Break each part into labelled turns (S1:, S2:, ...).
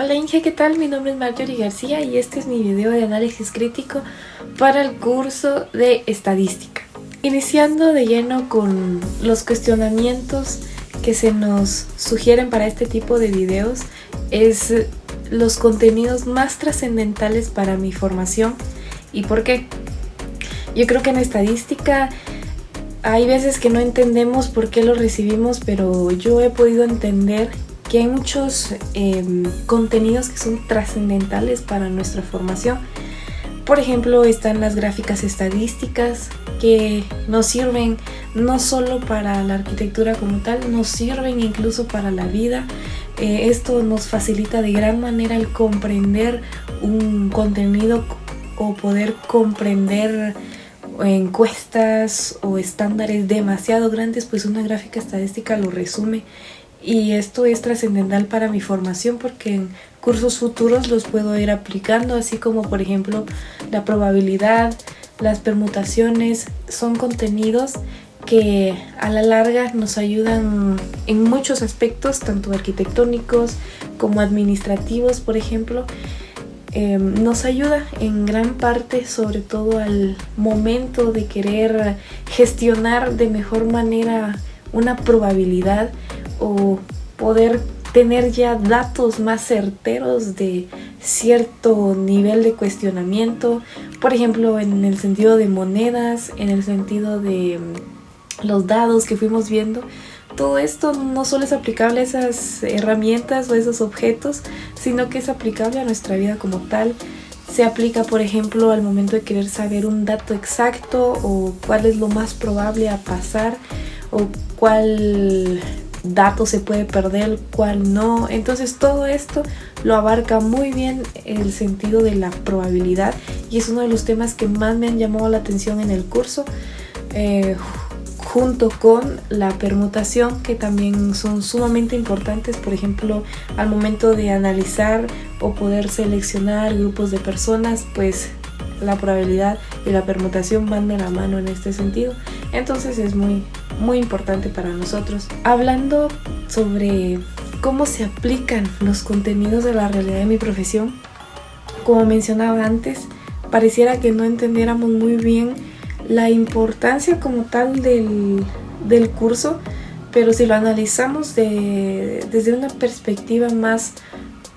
S1: Hola Inge, ¿qué tal? Mi nombre es Marjorie García y este es mi video de análisis crítico para el curso de estadística. Iniciando de lleno con los cuestionamientos que se nos sugieren para este tipo de videos, es los contenidos más trascendentales para mi formación y por qué. Yo creo que en estadística hay veces que no entendemos por qué lo recibimos, pero yo he podido entender que hay muchos contenidos que son trascendentales para nuestra formación. Por ejemplo, están las gráficas estadísticas que nos sirven no solo para la arquitectura como tal, nos sirven incluso para la vida. Esto nos facilita de gran manera el comprender un contenido o poder comprender encuestas o estándares demasiado grandes, pues una gráfica estadística lo resume. Y esto es trascendental para mi formación porque en cursos futuros los puedo ir aplicando, así como por ejemplo la probabilidad, las permutaciones. Son contenidos que a la larga nos ayudan en muchos aspectos, tanto arquitectónicos como administrativos, por ejemplo. Nos ayuda en gran parte, sobre todo al momento de querer gestionar de mejor manera una probabilidad o poder tener ya datos más certeros de cierto nivel de cuestionamiento, por ejemplo en el sentido de monedas, en el sentido de los dados que fuimos viendo. Todo esto no solo es aplicable a esas herramientas o esos objetos, sino que es aplicable a nuestra vida como tal. Se aplica, por ejemplo, al momento de querer saber un dato exacto o cuál es lo más probable a pasar o cuál dato se puede perder, cuál no. Entonces todo esto lo abarca muy bien el sentido de la probabilidad y es uno de los temas que más me han llamado la atención en el curso, junto con la permutación, que también son sumamente importantes, por ejemplo al momento de analizar o poder seleccionar grupos de personas, pues la probabilidad y la permutación van de la mano en este sentido. Entonces es muy importante para nosotros. Hablando sobre cómo se aplican los contenidos de la realidad de mi profesión, como mencionaba antes, pareciera que no entendiéramos muy bien la importancia como tal del curso, pero si lo analizamos desde una perspectiva más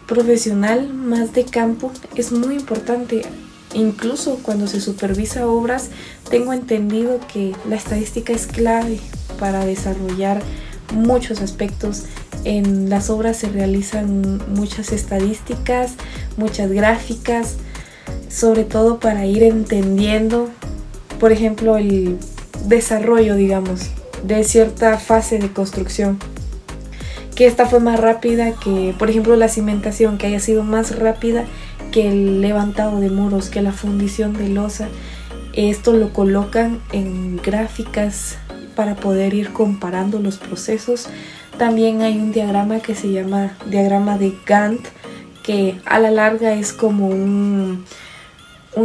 S1: profesional, más de campo, es muy importante. Incluso cuando se supervisa obras, tengo entendido que la estadística es clave para desarrollar muchos aspectos. En las obras se realizan muchas estadísticas, muchas gráficas, sobre todo para ir entendiendo, por ejemplo, el desarrollo, digamos, de cierta fase de construcción. Que esta fue más rápida que, por ejemplo, la cimentación, que haya sido más rápida que el levantado de muros, que la fundición de losa. Esto lo colocan en gráficas para poder ir comparando los procesos. También hay un diagrama que se llama diagrama de Gantt, que a la larga es como un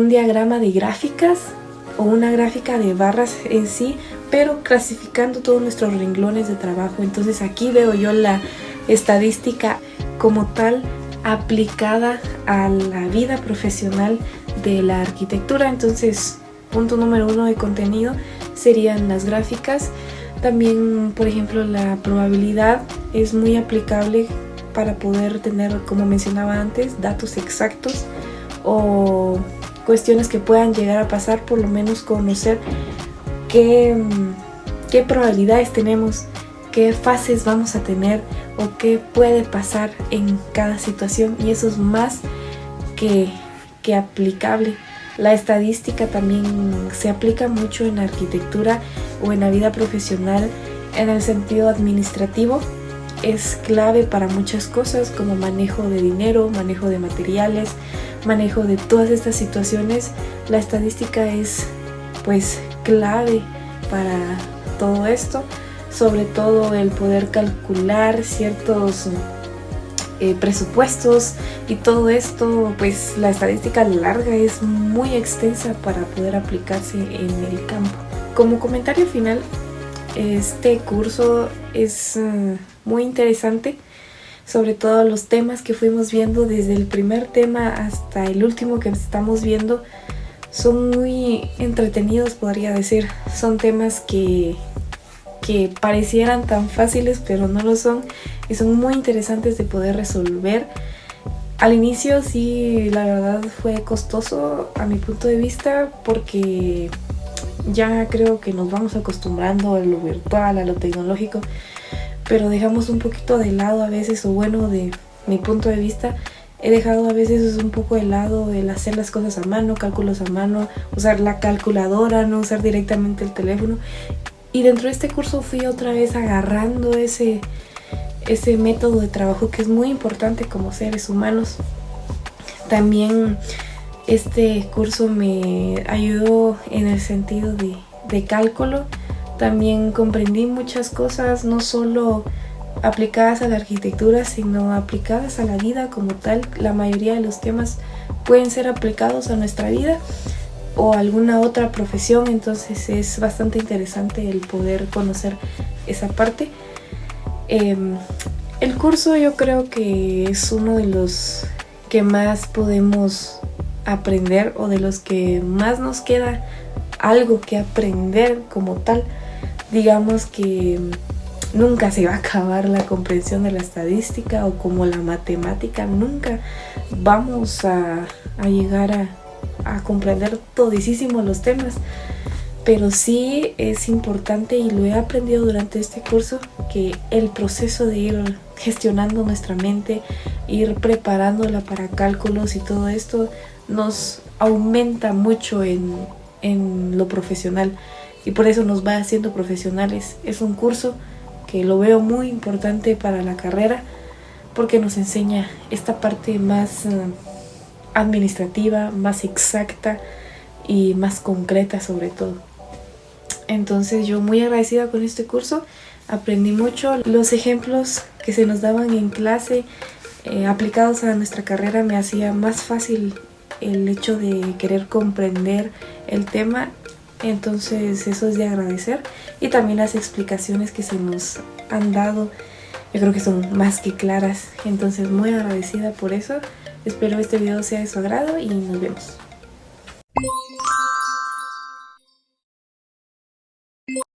S1: diagrama de gráficas o una gráfica de barras en sí, pero clasificando todos nuestros renglones de trabajo. Entonces aquí veo yo la estadística como tal aplicada a la vida profesional de la arquitectura. Entonces, punto número 1 de contenido serían las gráficas. También, por ejemplo, la probabilidad es muy aplicable para poder tener, como mencionaba antes, datos exactos o cuestiones que puedan llegar a pasar, por lo menos conocer qué probabilidades tenemos, qué fases vamos a tener o qué puede pasar en cada situación, y eso es más que aplicable. La estadística también se aplica mucho en la arquitectura o en la vida profesional. En el sentido administrativo es clave para muchas cosas como manejo de dinero, manejo de materiales, manejo de todas estas situaciones. La estadística es pues clave para todo esto, sobre todo el poder calcular ciertos presupuestos y todo esto. Pues la estadística larga es muy extensa para poder aplicarse en el campo. Como comentario final, este curso es muy interesante, sobre todo los temas que fuimos viendo desde el primer tema hasta el último que estamos viendo son muy entretenidos, podría decir. Son temas que parecieran tan fáciles, pero no lo son, y son muy interesantes de poder resolver. Al inicio sí, la verdad fue costoso a mi punto de vista, porque ya creo que nos vamos acostumbrando a lo virtual, a lo tecnológico, pero dejamos un poquito de lado a veces, o bueno, de mi punto de vista, he dejado a veces un poco de lado el hacer las cosas a mano, cálculos a mano, usar la calculadora, no usar directamente el teléfono. Y dentro de este curso fui otra vez agarrando ese método de trabajo que es muy importante como seres humanos. También este curso me ayudó en el sentido de cálculo. También comprendí muchas cosas, no solo aplicadas a la arquitectura, sino aplicadas a la vida como tal. La mayoría de los temas pueden ser aplicados a nuestra vida o alguna otra profesión, entonces es bastante interesante el poder conocer esa parte. El curso yo creo que es uno de los que más podemos aprender, o de los que más nos queda algo que aprender como tal. Digamos que nunca se va a acabar la comprensión de la estadística, o como la matemática, nunca vamos a llegar a comprender todísimo los temas, pero sí es importante, y lo he aprendido durante este curso, que el proceso de ir gestionando nuestra mente, ir preparándola para cálculos y todo esto nos aumenta mucho en lo profesional, y por eso nos va haciendo profesionales. Es un curso que lo veo muy importante para la carrera, porque nos enseña esta parte más administrativa, más exacta y más concreta sobre todo. Entonces yo muy agradecida con este curso, aprendí mucho. Los ejemplos que se nos daban en clase aplicados a nuestra carrera me hacía más fácil el hecho de querer comprender el tema, entonces eso es de agradecer. Y también las explicaciones que se nos han dado, yo creo que son más que claras, entonces muy agradecida por eso. Espero este video sea de su agrado y nos vemos.